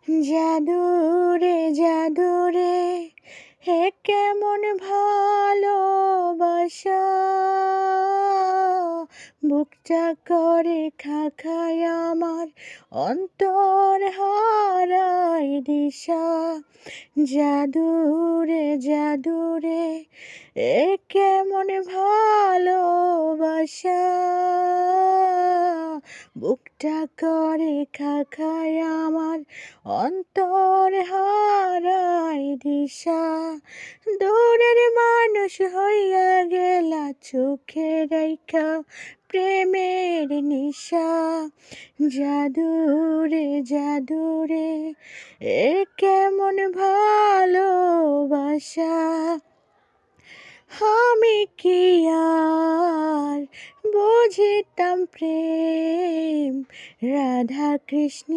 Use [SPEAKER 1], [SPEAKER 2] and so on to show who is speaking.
[SPEAKER 1] জাদুরে জাদুরে হে কেমন ভালোবাসা, বুকটা করে খাখায় আমার অন্তর হারায় দিশা। জাদুরে জাদুরে এ কেমন ভালোবাসা, বুকটা করে খাখায় আমার অন্তর হারায় দিশা। দূরের মানুষ হইয়া গেলা চোখে রাইখা প্রেমের নিশা। জাদুরে জাদুরে এ কেমন ভালোবাসা, আমি কি আর বুঝিতাম প্রেম রাধা কৃষ্ণ।